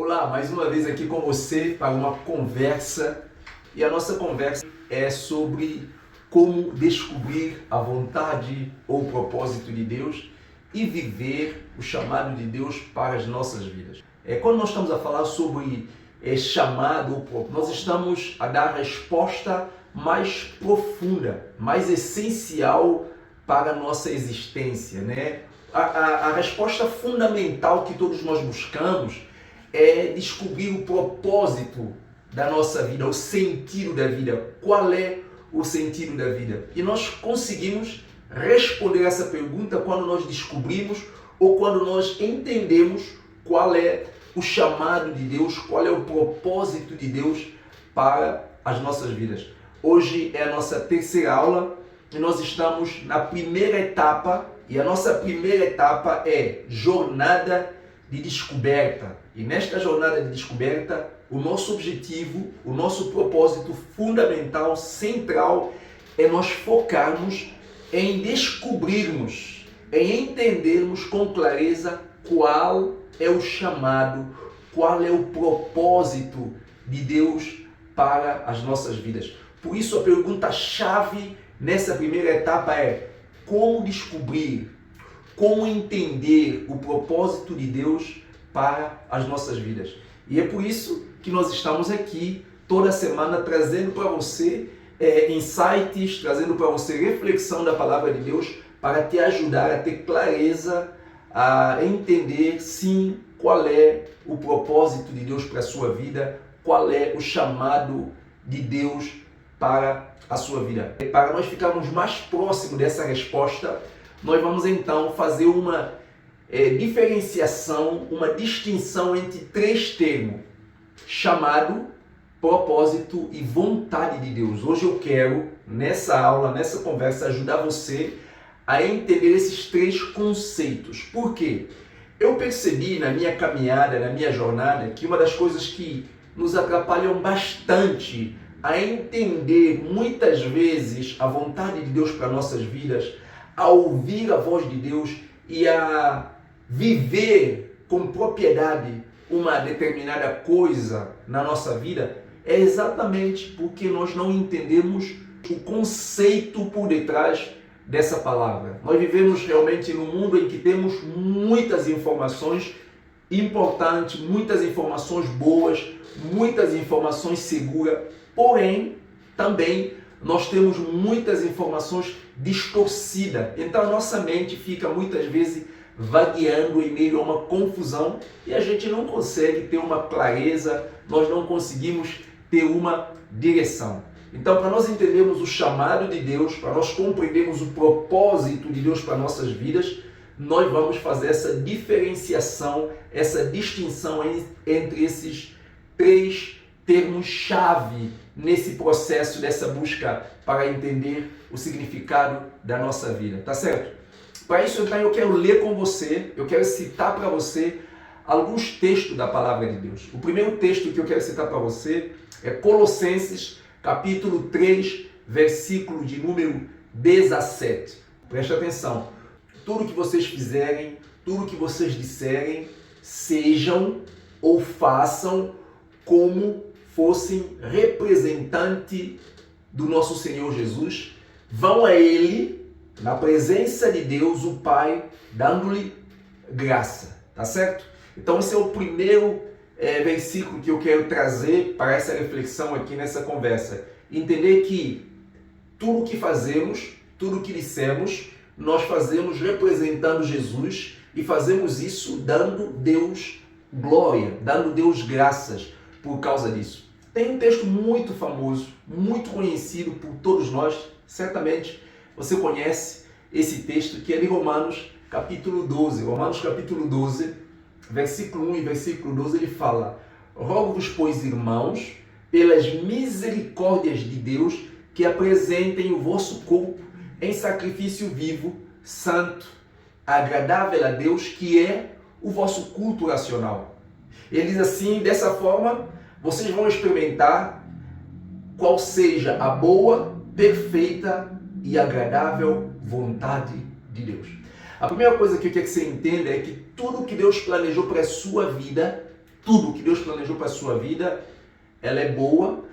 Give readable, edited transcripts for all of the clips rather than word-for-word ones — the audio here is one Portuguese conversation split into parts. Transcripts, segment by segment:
Olá, mais uma vez aqui com você para uma conversa, e a nossa conversa é sobre como descobrir a vontade ou o propósito de Deus e viver o chamado de Deus para as nossas vidas. Quando nós estamos a falar sobre chamado ou propósito, nós estamos a dar a resposta mais profunda, mais essencial para a nossa existência, né? A resposta fundamental que todos nós buscamos é descobrir o propósito da nossa vida, o sentido da vida. Qual é o sentido da vida? E nós conseguimos responder essa pergunta quando nós descobrimos ou quando nós entendemos qual é o chamado de Deus, qual é o propósito de Deus para as nossas vidas. Hoje é a nossa terceira aula e nós estamos na primeira etapa, e a nossa primeira etapa é jornada de descoberta. E nesta jornada de descoberta, o nosso objetivo, o nosso propósito fundamental, central, é nós focarmos em descobrirmos, em entendermos com clareza qual é o chamado, qual é o propósito de Deus para as nossas vidas. Por isso a pergunta-chave nessa primeira etapa é: como descobrir, como entender o propósito de Deus para as nossas vidas? E é por isso que nós estamos aqui toda semana trazendo para você insights, trazendo para você reflexão da palavra de Deus para te ajudar a ter clareza, a entender sim qual é o propósito de Deus para a sua vida, qual é o chamado de Deus para a sua vida. E para nós ficarmos mais próximos dessa resposta, nós vamos então fazer uma diferenciação, uma distinção entre três termos: chamado, propósito e vontade de Deus. Hoje eu quero, nessa aula, nessa conversa, ajudar você a entender esses três conceitos. Por quê? Eu percebi na minha caminhada, na minha jornada, que uma das coisas que nos atrapalham bastante a entender muitas vezes a vontade de Deus para nossas vidas, a ouvir a voz de Deus e a viver com propriedade uma determinada coisa na nossa vida, é exatamente porque nós não entendemos o conceito por detrás dessa palavra. Nós vivemos realmente num mundo em que temos muitas informações importantes, muitas informações boas, muitas informações seguras, porém, também nós temos muitas informações distorcidas. Então a nossa mente fica muitas vezes vagueando em meio a uma confusão e a gente não consegue ter uma clareza, nós não conseguimos ter uma direção. Então, para nós entendermos o chamado de Deus, para nós compreendermos o propósito de Deus para nossas vidas, nós vamos fazer essa diferenciação, essa distinção entre esses três termos-chave nesse processo dessa busca para entender o significado da nossa vida, tá certo? Para isso, então, eu quero ler com você, eu quero citar para você alguns textos da palavra de Deus. O primeiro texto que eu quero citar para você é Colossenses, capítulo 3, versículo de número 17. Preste atenção. Tudo que vocês fizerem, tudo que vocês disserem, sejam ou façam como fossem representante do nosso Senhor Jesus, vão a Ele, na presença de Deus, o Pai, dando-lhe graça, tá certo? Então esse é o primeiro versículo que eu quero trazer para essa reflexão aqui nessa conversa. Entender que tudo que fazemos, tudo que dissemos, nós fazemos representando Jesus e fazemos isso dando Deus glória, dando Deus graças por causa disso. Tem um texto muito famoso, muito conhecido por todos nós, certamente você conhece esse texto, que é de Romanos capítulo 12. Romanos capítulo 12, versículo 1 e versículo 12, ele fala: rogo-vos, pois, irmãos, pelas misericórdias de Deus, que apresentem o vosso corpo em sacrifício vivo, santo, agradável a Deus, que é o vosso culto racional. Ele diz assim: dessa forma, vocês vão experimentar qual seja a boa, perfeita e agradável vontade de Deus. A primeira coisa que eu quero que você entenda é que tudo que Deus planejou para a sua vida, tudo que Deus planejou para a sua vida, ela é boa.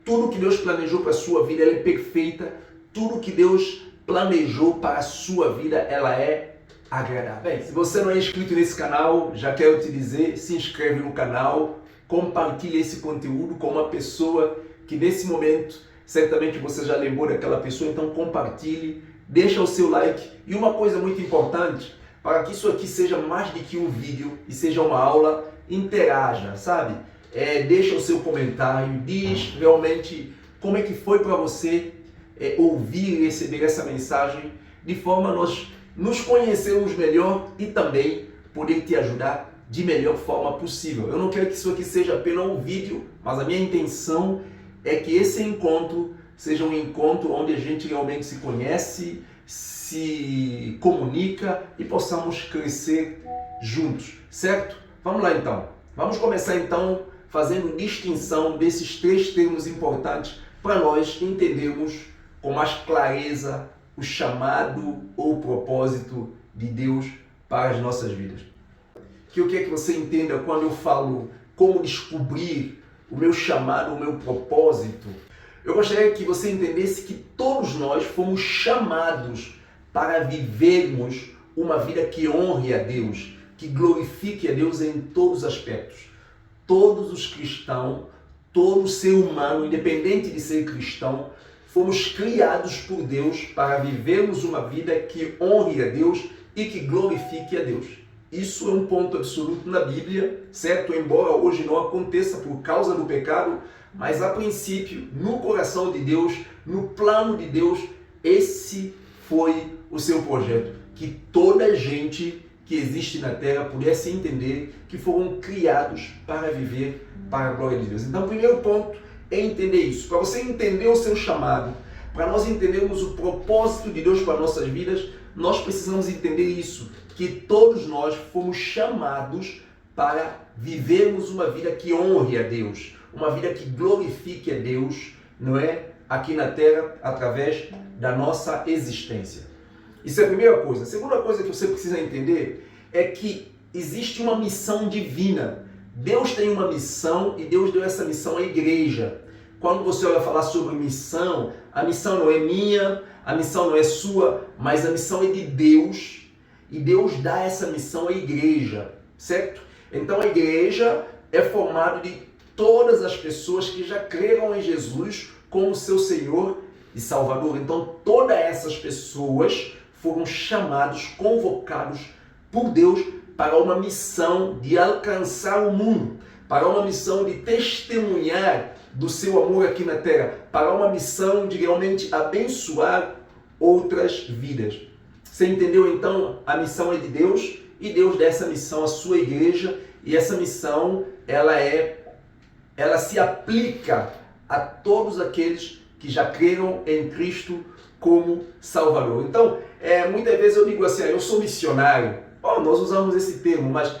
Tudo que Deus planejou para a sua vida, ela é perfeita. Tudo que Deus planejou para a sua vida, ela é agradável. Bem, se você não é inscrito nesse canal, já quero te dizer, se inscreve no canal, compartilhe esse conteúdo com uma pessoa que nesse momento, certamente você já lembrou daquela pessoa, então compartilhe, deixa o seu like. E uma coisa muito importante, para que isso aqui seja mais do que um vídeo e seja uma aula, interaja, sabe? Deixa o seu comentário, diz realmente como é que foi para você ouvir e receber essa mensagem, de forma a nós nos conhecermos melhor e também poder te ajudar de melhor forma possível. Eu não quero que isso aqui seja apenas um vídeo, mas a minha intenção é que esse encontro seja um encontro onde a gente realmente se conhece, se comunica e possamos crescer juntos, certo? Vamos lá então. Vamos começar então fazendo distinção desses 3 termos importantes para nós entendermos com mais clareza o chamado ou o propósito de Deus para as nossas vidas. Que eu quero que você entenda quando eu falo como descobrir o meu chamado, o meu propósito. Eu gostaria que você entendesse que todos nós fomos chamados para vivermos uma vida que honre a Deus, que glorifique a Deus em todos os aspectos. Todos os cristãos, todo ser humano, independente de ser cristão, fomos criados por Deus para vivermos uma vida que honre a Deus e que glorifique a Deus. Isso é um ponto absoluto na Bíblia, certo? Embora hoje não aconteça por causa do pecado, mas a princípio, no coração de Deus, no plano de Deus, esse foi o seu projeto. Que toda gente que existe na Terra pudesse entender que foram criados para viver para a glória de Deus. Então, o primeiro ponto é entender isso. Para você entender o seu chamado, para nós entendermos o propósito de Deus para nossas vidas, nós precisamos entender isso, que todos nós fomos chamados para vivermos uma vida que honre a Deus, uma vida que glorifique a Deus, não é? Aqui na Terra, através da nossa existência. Isso é a primeira coisa. A segunda coisa que você precisa entender é que existe uma missão divina. Deus tem uma missão e Deus deu essa missão à igreja. Quando você vai falar sobre missão, a missão não é minha, a missão não é sua, mas a missão é de Deus. E Deus dá essa missão à igreja, certo? Então a igreja é formada de todas as pessoas que já creram em Jesus como seu Senhor e Salvador. Então todas essas pessoas foram chamados, convocados por Deus para uma missão de alcançar o mundo, para uma missão de testemunhar do seu amor aqui na terra, para uma missão de realmente abençoar outras vidas. Você entendeu então? A missão é de Deus e Deus dá essa missão à sua igreja, e essa missão ela se aplica a todos aqueles que já creram em Cristo como Salvador. Então, muitas vezes eu digo assim, eu sou missionário. Nós usamos esse termo, mas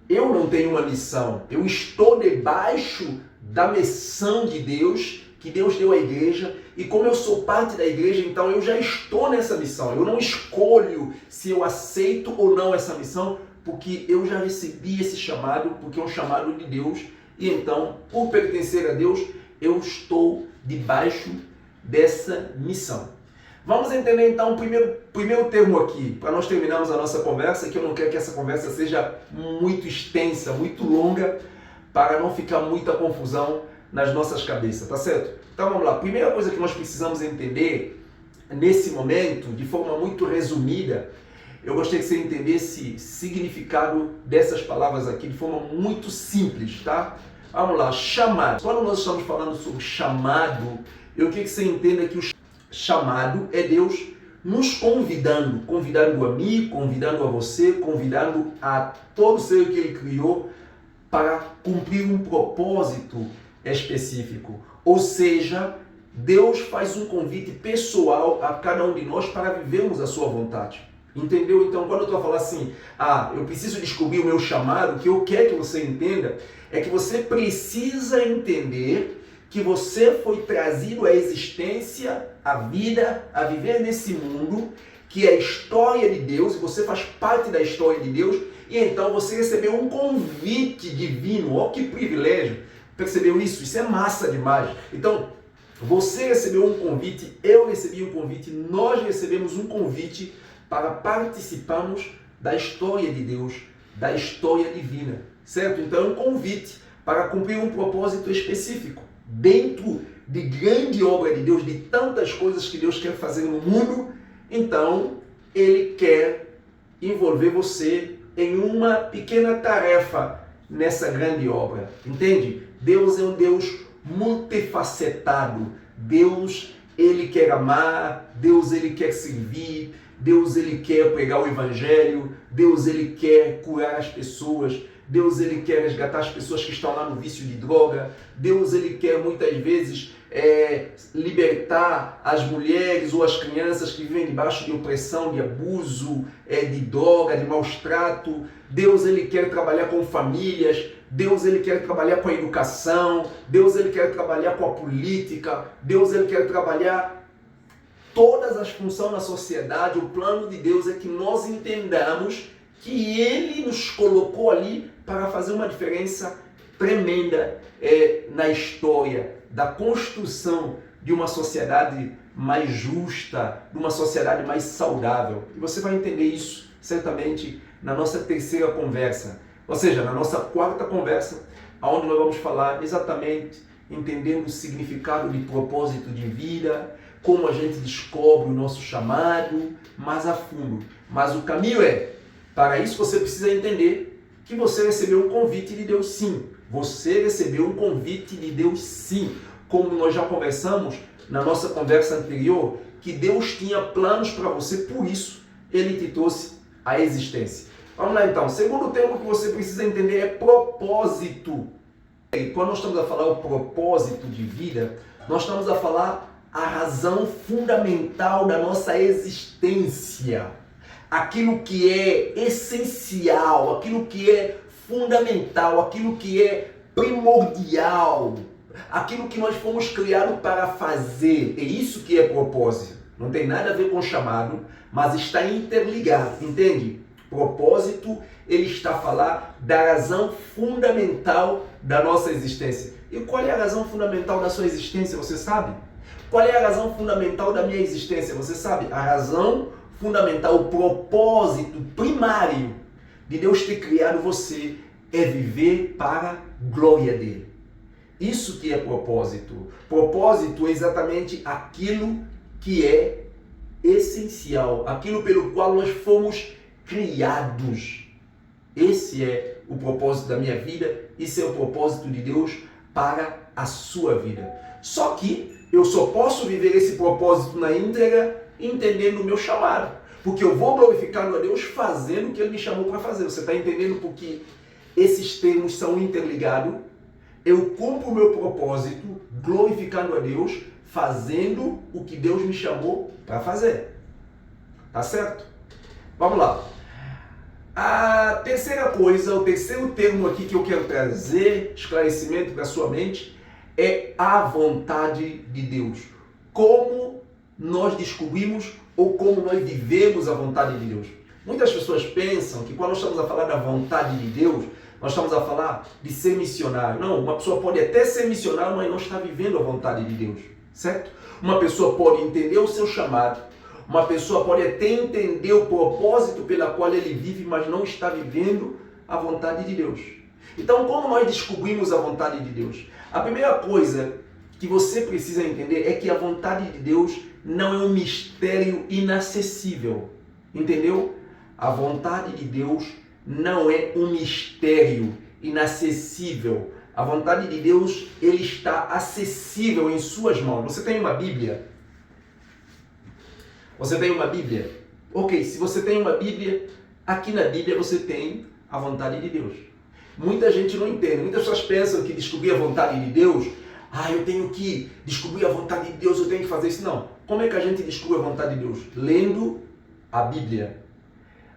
eu não tenho uma missão. Eu estou debaixo da missão de Deus, que Deus deu à igreja, e como eu sou parte da igreja, então eu já estou nessa missão. Eu não escolho se eu aceito ou não essa missão, porque eu já recebi esse chamado, porque é um chamado de Deus, e então, por pertencer a Deus, eu estou debaixo dessa missão. Vamos entender então o primeiro termo aqui, para nós terminarmos a nossa conversa, que eu não quero que essa conversa seja muito extensa, muito longa, para não ficar muita confusão nas nossas cabeças, tá certo? Então vamos lá, primeira coisa que nós precisamos entender nesse momento, de forma muito resumida, eu gostaria que você entendesse o significado dessas palavras aqui de forma muito simples, tá? Vamos lá, chamado. Quando nós estamos falando sobre chamado, eu queria que você entenda que o chamado é Deus nos convidando a mim, convidando a você, convidando a todo ser que Ele criou para cumprir um propósito específico. Ou seja, Deus faz um convite pessoal a cada um de nós para vivermos a sua vontade. Entendeu? Então, quando eu estou falando assim, eu preciso descobrir o meu chamado, o que eu quero que você entenda é que você precisa entender que você foi trazido à existência, à vida, a viver nesse mundo, que é a história de Deus, e você faz parte da história de Deus, E então você recebeu um convite divino. Ó, que privilégio! Percebeu isso? Isso é massa demais. Então, você recebeu um convite, eu recebi um convite, nós recebemos um convite para participarmos da história de Deus, da história divina, certo? Então é um convite para cumprir um propósito específico, dentro de grande obra de Deus, de tantas coisas que Deus quer fazer no mundo. Então, Ele quer envolver você em uma pequena tarefa nessa grande obra, entende? Deus é um Deus multifacetado. Deus, Ele quer amar, Deus, Ele quer servir, Deus, Ele quer pregar o Evangelho, Deus, Ele quer curar as pessoas, Deus, Ele quer resgatar as pessoas que estão lá no vício de droga, Deus, Ele quer muitas vezes libertar as mulheres ou as crianças que vivem debaixo de opressão, de abuso, de droga, de maus trato. Deus, Ele quer trabalhar com famílias, Deus, Ele quer trabalhar com a educação, Deus, Ele quer trabalhar com a política, Deus, Ele quer trabalhar todas as funções na sociedade. O plano de Deus é que nós entendamos que Ele nos colocou ali para fazer uma diferença tremenda na história da construção de uma sociedade mais justa, de uma sociedade mais saudável. E você vai entender isso certamente na nossa terceira conversa, ou seja, na nossa quarta conversa, onde nós vamos falar exatamente entendendo o significado de propósito de vida, como a gente descobre o nosso chamado mais a fundo. Mas o caminho para isso você precisa entender que você recebeu um convite de Deus, sim. Você recebeu um convite de Deus, sim. Como nós já conversamos na nossa conversa anterior, que Deus tinha planos para você, por isso Ele te trouxe à existência. Vamos lá então. O segundo termo que você precisa entender é propósito. E quando nós estamos a falar o propósito de vida, nós estamos a falar a razão fundamental da nossa existência. Aquilo que é essencial, aquilo que é fundamental, aquilo que é primordial, aquilo que nós fomos criados para fazer. É isso que é propósito. Não tem nada a ver com chamado, mas está interligado, entende? Propósito, ele está a falar da razão fundamental da nossa existência. E qual é a razão fundamental da sua existência, você sabe? Qual é a razão fundamental da minha existência, você sabe? A razão fundamental, o propósito primário de Deus ter criado você é viver para a glória dele. Isso que é propósito. Propósito é exatamente aquilo que é essencial, aquilo pelo qual nós fomos criados. Esse é o propósito da minha vida, esse é o propósito de Deus para a sua vida. Só que eu só posso viver esse propósito na íntegra entendendo o meu chamado. Porque eu vou glorificar a Deus fazendo o que Ele me chamou para fazer. Você está entendendo porque esses termos são interligados? Eu cumpro o meu propósito glorificando a Deus, fazendo o que Deus me chamou para fazer. Tá certo? Vamos lá. A terceira coisa, o terceiro termo aqui que eu quero trazer esclarecimento para a sua mente é a vontade de Deus. Como nós descobrimos ou como nós vivemos a vontade de Deus. Muitas pessoas pensam que quando nós estamos a falar da vontade de Deus, nós estamos a falar de ser missionário. Não, uma pessoa pode até ser missionário, mas não está vivendo a vontade de Deus, certo? Uma pessoa pode entender o seu chamado, uma pessoa pode até entender o propósito pela qual ele vive, mas não está vivendo a vontade de Deus. Então, como nós descobrimos a vontade de Deus? A primeira coisa que você precisa entender é que a vontade de Deus não é um mistério inacessível, entendeu? A vontade de Deus não é um mistério inacessível. A vontade de Deus, ele está acessível em suas mãos. Você tem uma Bíblia? Você tem uma Bíblia? Ok, se você tem uma Bíblia, aqui na Bíblia você tem a vontade de Deus. Muita gente não entende, muitas pessoas pensam que descobrir a vontade de Deus, eu tenho que descobrir a vontade de Deus, eu tenho que fazer isso. Não. Como é que a gente descobre a vontade de Deus? Lendo a Bíblia.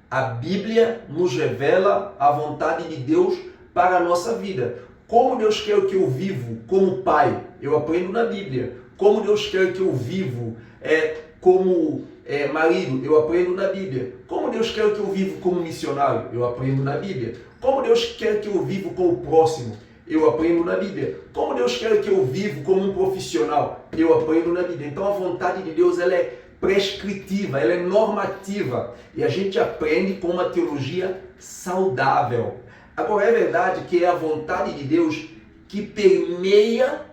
A Bíblia nos revela a vontade de Deus para a nossa vida. Como Deus quer que eu vivo como pai, eu aprendo na Bíblia. Como Deus quer que eu vivo como marido, eu aprendo na Bíblia. Como Deus quer que eu viva como missionário? Eu aprendo na Bíblia. Como Deus quer que eu viva com o próximo? Eu aprendo na Bíblia. Como Deus quer que eu viva como um profissional? Eu aprendo na Bíblia. Então a vontade de Deus ela é prescritiva, ela é normativa. E a gente aprende com uma teologia saudável. Agora é verdade que é a vontade de Deus que permeia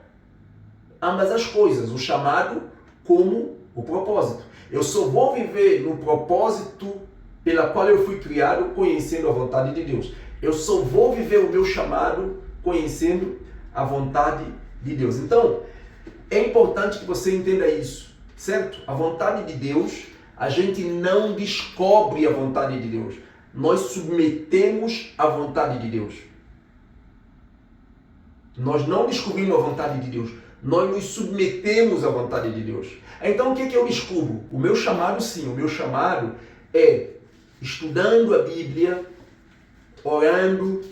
ambas as coisas, o chamado como o propósito. Eu só vou viver no propósito pela qual eu fui criado conhecendo a vontade de Deus. Eu só vou viver o meu chamado conhecendo a vontade de Deus. Então, é importante que você entenda isso, certo? A vontade de Deus, a gente não descobre a vontade de Deus. Nós submetemos a vontade de Deus. Nós não descobrimos a vontade de Deus. Nós nos submetemos à vontade de Deus. Então, o que eu descubro? O meu chamado, sim. O meu chamado é estudando a Bíblia, orando,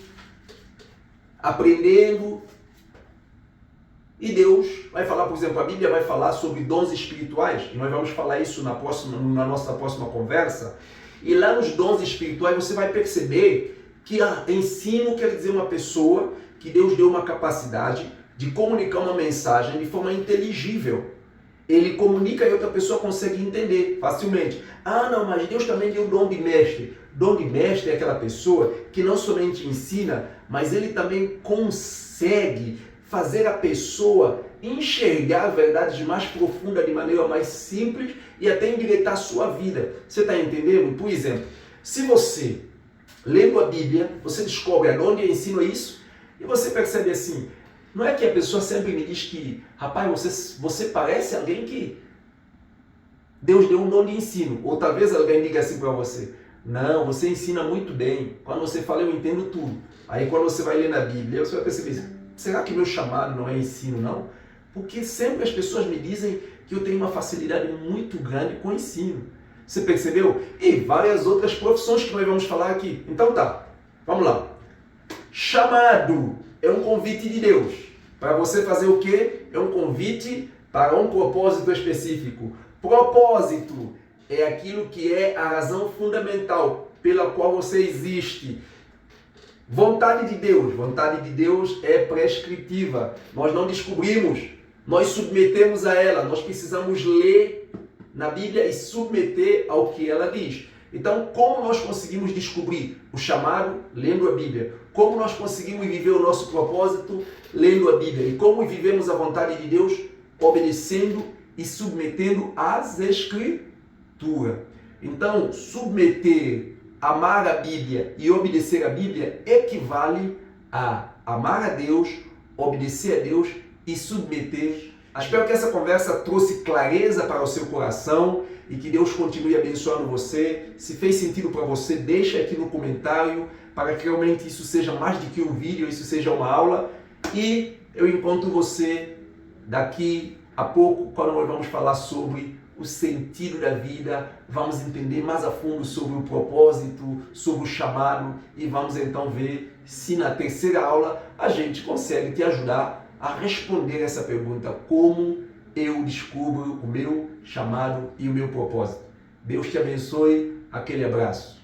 aprendendo. E Deus vai falar, por exemplo, a Bíblia vai falar sobre dons espirituais. E nós vamos falar isso na nossa próxima conversa. E lá nos dons espirituais você vai perceber que ensino quer dizer uma pessoa que Deus deu uma capacidade de comunicar uma mensagem de forma inteligível. Ele comunica e outra pessoa consegue entender facilmente. Ah, não, mas Deus também deu o dom de mestre. Dom de mestre é aquela pessoa que não somente ensina, mas ele também consegue fazer a pessoa enxergar verdades mais profundas de maneira mais simples e até endireitar a sua vida. Você está entendendo? Por exemplo, se você, lendo a Bíblia, você descobre onde eu ensino isso e você percebe assim, não é que a pessoa sempre me diz que, rapaz, você parece alguém que Deus deu um dom de ensino. Ou talvez alguém diga assim para você, não, você ensina muito bem. Quando você fala, eu entendo tudo. Aí quando você vai ler na Bíblia, você vai perceber, será que meu chamado não é ensino, não? Porque sempre as pessoas me dizem que eu tenho uma facilidade muito grande com o ensino. Você percebeu? E várias outras profissões que nós vamos falar aqui. Então tá, vamos lá. Chamado é um convite de Deus. Para você fazer o quê? É um convite para um propósito específico. Propósito é aquilo que é a razão fundamental pela qual você existe. Vontade de Deus é prescritiva. Nós não descobrimos, nós submetemos a ela. Nós precisamos ler na Bíblia e submeter ao que ela diz. Então, como nós conseguimos descobrir o chamado? Lendo a Bíblia. Como nós conseguimos viver o nosso propósito? Lendo a Bíblia. E como vivemos a vontade de Deus? Obedecendo e submetendo às Escrituras. Então, submeter, amar a Bíblia e obedecer a Bíblia equivale a amar a Deus, obedecer a Deus e submeter. Espero que essa conversa trouxe clareza para o seu coração e que Deus continue abençoando você. Se fez sentido para você, deixa aqui no comentário para que realmente isso seja mais do que um vídeo, isso seja uma aula. E eu encontro você daqui a pouco, quando nós vamos falar sobre o sentido da vida, vamos entender mais a fundo sobre o propósito, sobre o chamado e vamos então ver se na terceira aula a gente consegue te ajudar a responder essa pergunta: como eu descubro o meu chamado e o meu propósito? Deus te abençoe, aquele abraço.